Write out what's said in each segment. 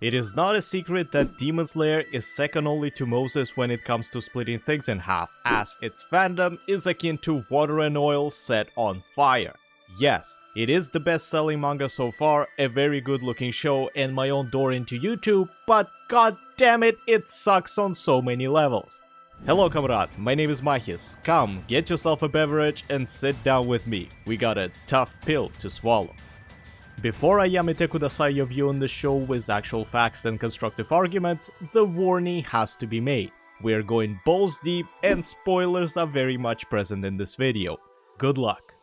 It is not a secret that Demon Slayer is second only to Moses when it comes to splitting things in half, as its fandom is akin to water and oil set on fire. Yes, it is the best-selling manga so far, a very good looking show and my own door into YouTube, but god damn it, it sucks on so many levels. Hello comrade, my name is Mahis. Come, get yourself a beverage and sit down with me. We got a tough pill to swallow. Before I yamete kudasai your view on the show with actual facts and constructive arguments, the warning has to be made. We're going balls deep and spoilers are very much present in this video. Good luck.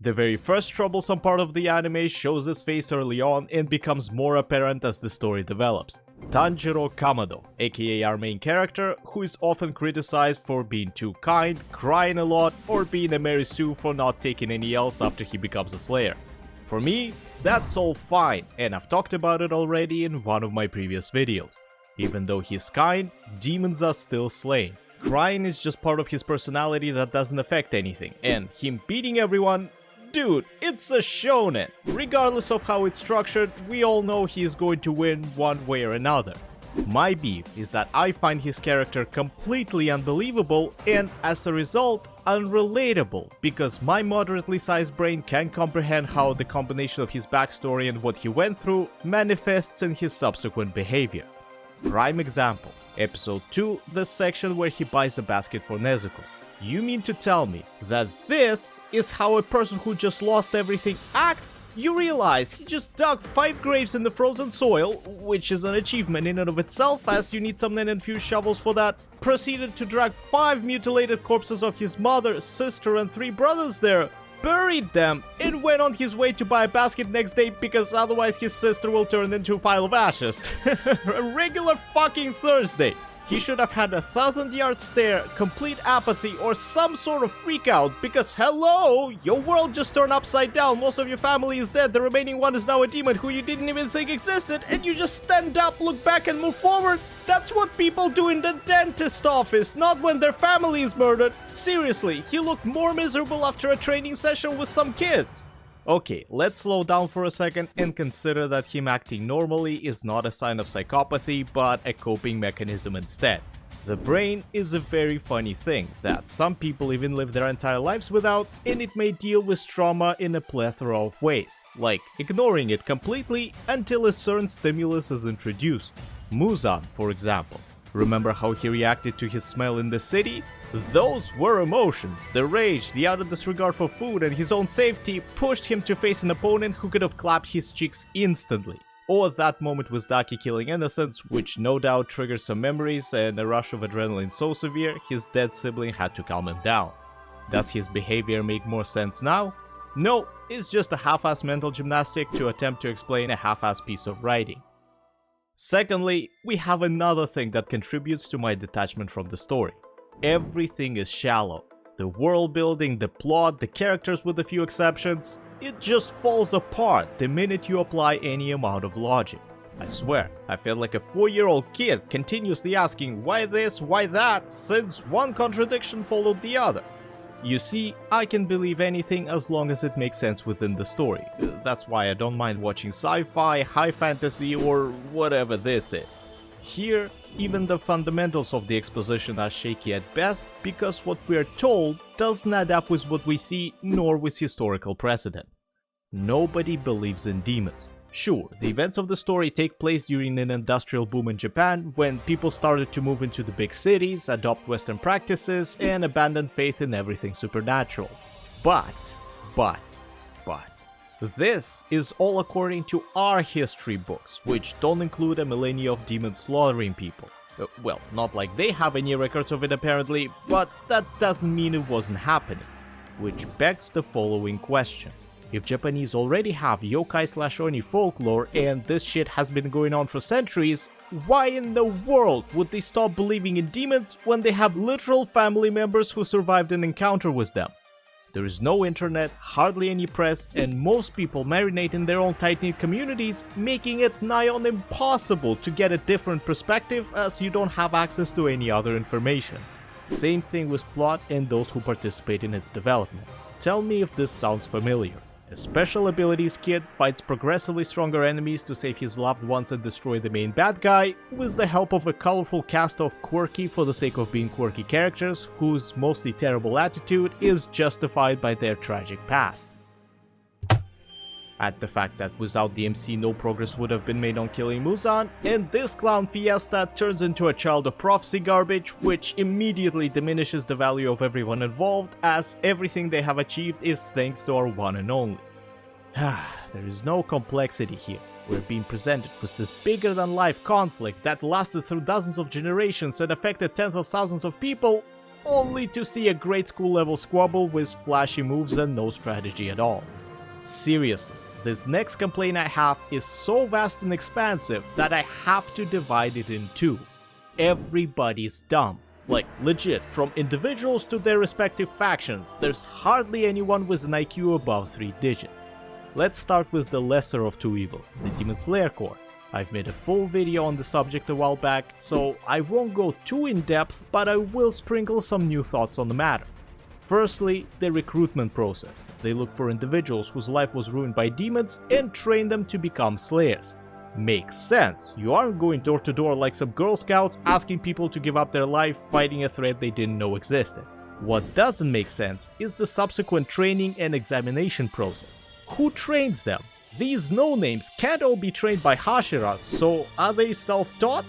The very first troublesome part of the anime shows his face early on and becomes more apparent as the story develops. Tanjiro Kamado, aka our main character, who is often criticized for being too kind, crying a lot, or being a Mary Sue for not taking any L's after he becomes a slayer. For me, that's all fine, and I've talked about it already in one of my previous videos. Even though he's kind, demons are still slain. Crying is just part of his personality that doesn't affect anything, and him beating everyone, dude, it's a shonen! Regardless of how it's structured, we all know he is going to win one way or another. My beef is that I find his character completely unbelievable and, as a result, unrelatable, because my moderately sized brain can't comprehend how the combination of his backstory and what he went through manifests in his subsequent behavior. Prime example, episode 2, the section where he buys a basket for Nezuko. You mean to tell me that this is how a person who just lost everything acts? You realize he just dug 5 graves in the frozen soil, which is an achievement in and of itself as you need some nen-infused shovels for that, proceeded to drag 5 mutilated corpses of his mother, sister and 3 brothers there, buried them, and went on his way to buy a basket next day because otherwise his sister will turn into a pile of ashes. A regular fucking Thursday. He should have had a 1,000-yard stare, complete apathy, or some sort of freak out, because hello, your world just turned upside down, most of your family is dead, the remaining one is now a demon who you didn't even think existed, and you just stand up, look back and move forward? That's what people do in the dentist office, not when their family is murdered. Seriously, he looked more miserable after a training session with some kids. Okay, let's slow down for a second and consider that him acting normally is not a sign of psychopathy, but a coping mechanism instead. The brain is a very funny thing that some people even live their entire lives without, and it may deal with trauma in a plethora of ways, like ignoring it completely until a certain stimulus is introduced. Muzan, for example. Remember how he reacted to his smell in the city? Those were emotions. The rage, the utter disregard for food and his own safety pushed him to face an opponent who could have clapped his cheeks instantly. Or that moment with Daki killing innocents, which no doubt triggers some memories and a rush of adrenaline so severe his dead sibling had to calm him down. Does his behavior make more sense now? No, it's just a half-ass mental gymnastic to attempt to explain a half-ass piece of writing. Secondly, we have another thing that contributes to my detachment from the story. Everything is shallow. The world building, the plot, the characters with a few exceptions, it just falls apart the minute you apply any amount of logic. I swear, I felt like a 4-year-old kid continuously asking why this, why that, since one contradiction followed the other. You see, I can believe anything as long as it makes sense within the story. That's why I don't mind watching sci-fi, high fantasy, or whatever this is. Here, even the fundamentals of the exposition are shaky at best because what we are told doesn't add up with what we see nor with historical precedent. Nobody believes in demons. Sure, the events of the story take place during an industrial boom in Japan when people started to move into the big cities, adopt Western practices, and abandon faith in everything supernatural. But, this is all according to our history books, which don't include a millennia of demons slaughtering people. Well, not like they have any records of it apparently, but that doesn't mean it wasn't happening. Which begs the following question. If Japanese already have yokai/oni folklore and this shit has been going on for centuries, why in the world would they stop believing in demons when they have literal family members who survived an encounter with them? There is no internet, hardly any press, and most people marinate in their own tight-knit communities, making it nigh on impossible to get a different perspective as you don't have access to any other information. Same thing with plot and those who participate in its development. Tell me if this sounds familiar. A special abilities kit, fights progressively stronger enemies to save his loved ones and destroy the main bad guy, with the help of a colorful cast of quirky for the sake of being quirky characters, whose mostly terrible attitude is justified by their tragic past. Add the fact that without the MC no progress would have been made on killing Muzan, and this clown fiesta turns into a child of prophecy garbage, which immediately diminishes the value of everyone involved, as everything they have achieved is thanks to our one and only. There is no complexity here. We're being presented with this bigger-than-life conflict that lasted through dozens of generations and affected tens of thousands of people, only to see a grade school level squabble with flashy moves and no strategy at all. Seriously, this next complaint I have is so vast and expansive that I have to divide it in two. Everybody's dumb. Like, legit, from individuals to their respective factions, there's hardly anyone with an IQ above 3 digits. Let's start with the lesser of two evils, the Demon Slayer Corps. I've made a full video on the subject a while back, so I won't go too in depth, but I will sprinkle some new thoughts on the matter. Firstly, the recruitment process. They look for individuals whose life was ruined by demons and train them to become slayers. Makes sense, you aren't going door to door like some Girl Scouts asking people to give up their life fighting a threat they didn't know existed. What doesn't make sense is the subsequent training and examination process. Who trains them? These no-names can't all be trained by Hashiras, so are they self-taught?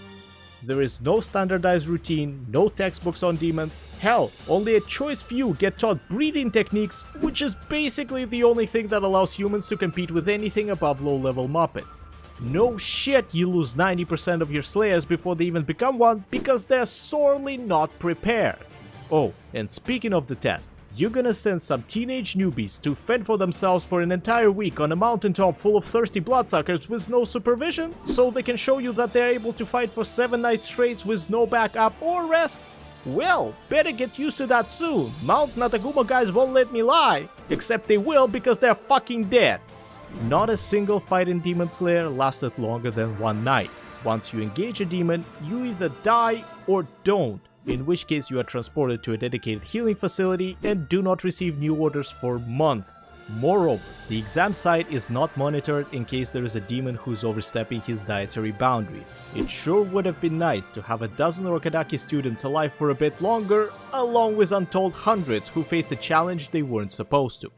There is no standardized routine, no textbooks on demons. Hell, only a choice few get taught breathing techniques, which is basically the only thing that allows humans to compete with anything above low-level Muppets. No shit you lose 90% of your slayers before they even become one because they're sorely not prepared. Oh, and speaking of the test, you're gonna send some teenage newbies to fend for themselves for an entire week on a mountaintop full of thirsty bloodsuckers with no supervision, so they can show you that they're able to fight for 7 nights straight with no backup or rest? Well, better get used to that soon. Mount Nataguma guys won't let me lie. Except they will because they're fucking dead. Not a single fight in Demon Slayer lasted longer than 1 night. Once you engage a demon, you either die or don't, in which case you are transported to a dedicated healing facility and do not receive new orders for months. Moreover, the exam site is not monitored in case there is a demon who's overstepping his dietary boundaries. It sure would have been nice to have a dozen Rokadaki students alive for a bit longer, along with untold hundreds who faced a challenge they weren't supposed to.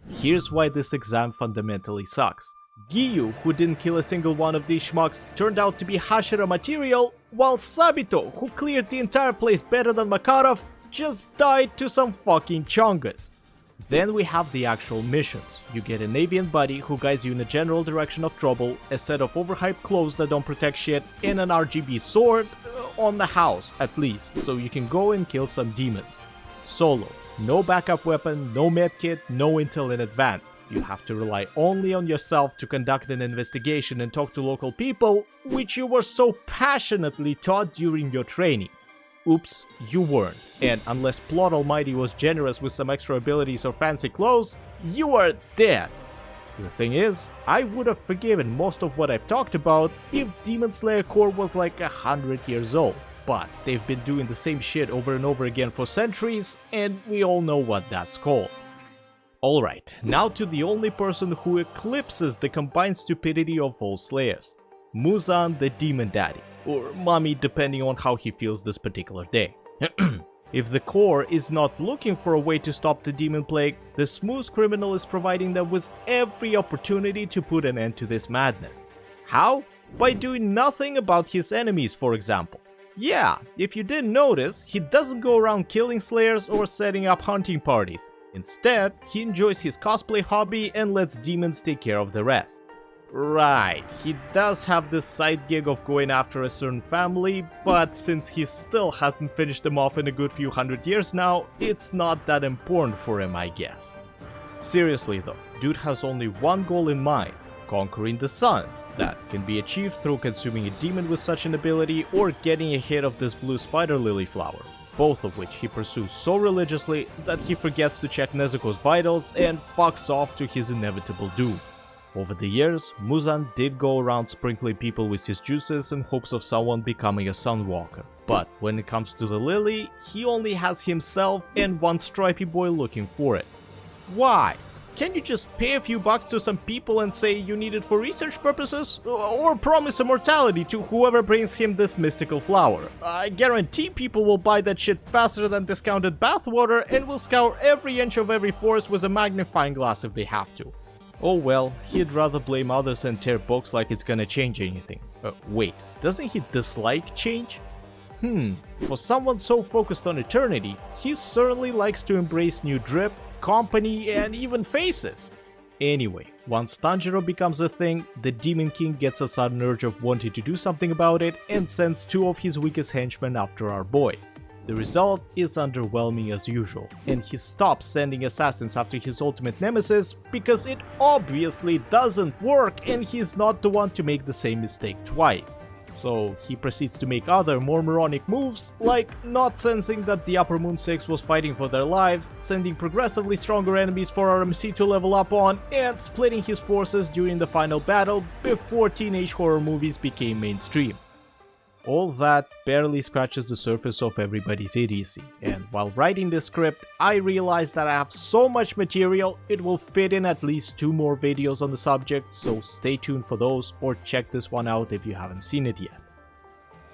Here's why this exam fundamentally sucks. Giyu, who didn't kill a single one of these schmucks, turned out to be Hashira material, while Sabito, who cleared the entire place better than Makarov, just died to some fucking chongas. Then we have the actual missions. You get an avian buddy who guides you in a general direction of trouble, a set of overhyped clothes that don't protect shit, and an RGB sword, on the house at least, so you can go and kill some demons. Solo. No backup weapon, no medkit, no intel in advance. You have to rely only on yourself to conduct an investigation and talk to local people, which you were so passionately taught during your training. Oops, you weren't. And unless Plot Almighty was generous with some extra abilities or fancy clothes, you are dead. The thing is, I would have forgiven most of what I've talked about if Demon Slayer Corps was like 100 years old. But they've been doing the same shit over and over again for centuries, and we all know what that's called. Alright, now to the only person who eclipses the combined stupidity of all Slayers. Muzan the Demon Daddy, or Mommy depending on how he feels this particular day. If the Corps is not looking for a way to stop the demon plague, the smooth criminal is providing them with every opportunity to put an end to this madness. How? By doing nothing about his enemies, for example. Yeah, if you didn't notice, he doesn't go around killing slayers or setting up hunting parties. Instead, he enjoys his cosplay hobby and lets demons take care of the rest. Right, he does have this side gig of going after a certain family, but since he still hasn't finished them off in a good few 100 years now, it's not that important for him, I guess. Seriously though, dude has only one goal in mind, conquering the sun. That can be achieved through consuming a demon with such an ability or getting a hit of this blue spider lily flower, both of which he pursues so religiously that he forgets to check Nezuko's vitals and fucks off to his inevitable doom. Over the years, Muzan did go around sprinkling people with his juices in hopes of someone becoming a Sunwalker, but when it comes to the lily, he only has himself and one stripy boy looking for it. Why? Can't you just pay a few bucks to some people and say you need it for research purposes? Or promise immortality to whoever brings him this mystical flower? I guarantee people will buy that shit faster than discounted bathwater and will scour every inch of every forest with a magnifying glass if they have to. Oh well, he'd rather blame others and tear books like it's gonna change anything. Wait, doesn't he dislike change? For someone so focused on eternity, he certainly likes to embrace new drip, company, and even faces. Anyway, once Tanjiro becomes a thing, the Demon King gets a sudden urge of wanting to do something about it and sends two of his weakest henchmen after our boy. The result is underwhelming as usual, and he stops sending assassins after his ultimate nemesis because it obviously doesn't work and he's not the one to make the same mistake twice. So he proceeds to make other more moronic moves, like not sensing that the Upper Moon 6 was fighting for their lives, sending progressively stronger enemies for our MC to level up on, and splitting his forces during the final battle before teenage horror movies became mainstream. All that barely scratches the surface of everybody's idiocy, and while writing this script, I realized that I have so much material it will fit in at least 2 more videos on the subject, so stay tuned for those or check this one out if you haven't seen it yet.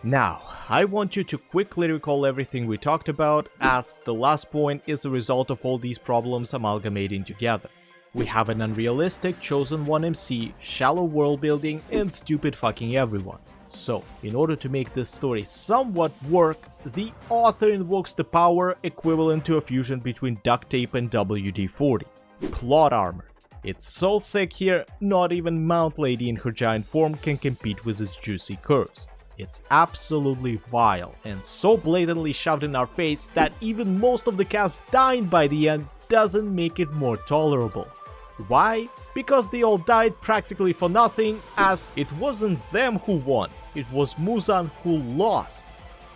Now, I want you to quickly recall everything we talked about, as the last point is the result of all these problems amalgamating together. We have an unrealistic chosen one MC, shallow world building, and stupid fucking everyone. So, in order to make this story somewhat work, the author invokes the power equivalent to a fusion between duct tape and WD-40. Plot armor. It's so thick here, not even Mount Lady in her giant form can compete with its juicy curves. It's absolutely vile, and so blatantly shoved in our face that even most of the cast dying by the end doesn't make it more tolerable. Why? Because they all died practically for nothing, as it wasn't them who won, it was Muzan who lost.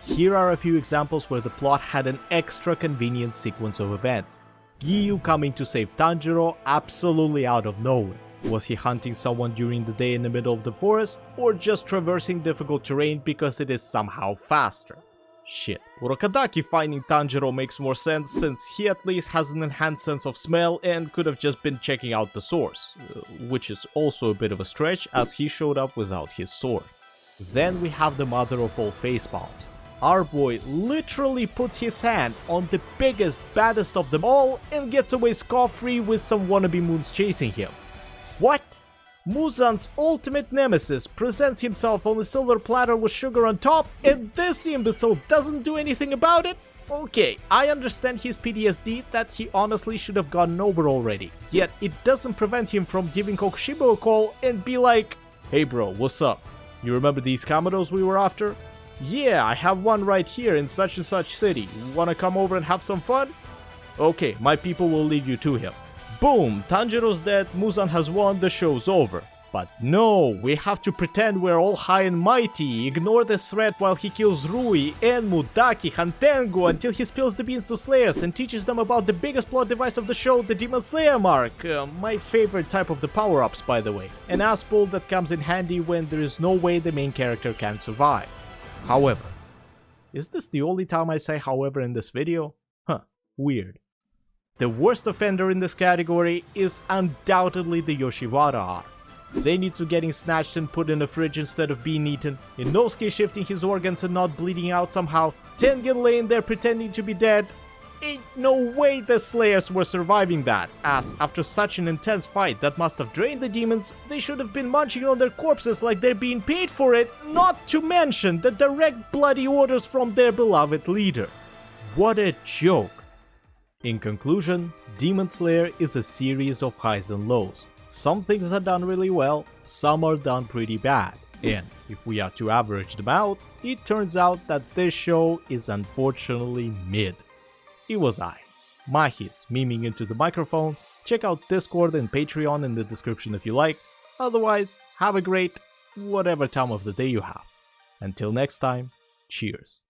Here are a few examples where the plot had an extra convenient sequence of events. Giyu coming to save Tanjiro absolutely out of nowhere. Was he hunting someone during the day in the middle of the forest, or just traversing difficult terrain because it is somehow faster? Shit, Urokodaki finding Tanjiro makes more sense since he at least has an enhanced sense of smell and could have just been checking out the source, which is also a bit of a stretch as he showed up without his sword. Then we have the mother of all facepalms. Our boy literally puts his hand on the biggest, baddest of them all and gets away scot-free with some wannabe moons chasing him. What? Muzan's ultimate nemesis presents himself on a silver platter with sugar on top, and this imbecile doesn't do anything about it? Okay, I understand his PTSD that he honestly should have gotten over already, yet it doesn't prevent him from giving Kokushibo a call and be like, "Hey bro, what's up? You remember these Kamados we were after? Yeah, I have one right here in such and such city. Wanna come over and have some fun? Okay, my people will lead you to him." Boom, Tanjiro's dead, Muzan has won, the show's over. But no, we have to pretend we're all high and mighty, ignore the threat while he kills Rui, Enmu, Daki, Hantengu until he spills the beans to Slayers and teaches them about the biggest plot device of the show, the Demon Slayer mark. My favorite type of the power-ups, by the way. An ass pull that comes in handy when there is no way the main character can survive. However, is this the only time I say however in this video? Weird. The worst offender in this category is undoubtedly the Yoshiwara arc. Zenitsu getting snatched and put in a fridge instead of being eaten, Inosuke shifting his organs and not bleeding out somehow, Tengen laying there pretending to be dead. Ain't no way the Slayers were surviving that, as after such an intense fight that must have drained the demons, they should have been munching on their corpses like they're being paid for it, not to mention the direct bloody orders from their beloved leader. What a joke. In conclusion, Demon Slayer is a series of highs and lows. Some things are done really well, some are done pretty bad, and if we are to average them out, it turns out that this show is unfortunately mid. It was I, Mahis, memeing into the microphone. Check out Discord and Patreon in the description if you like. Otherwise, have a great whatever time of the day you have. Until next time, cheers.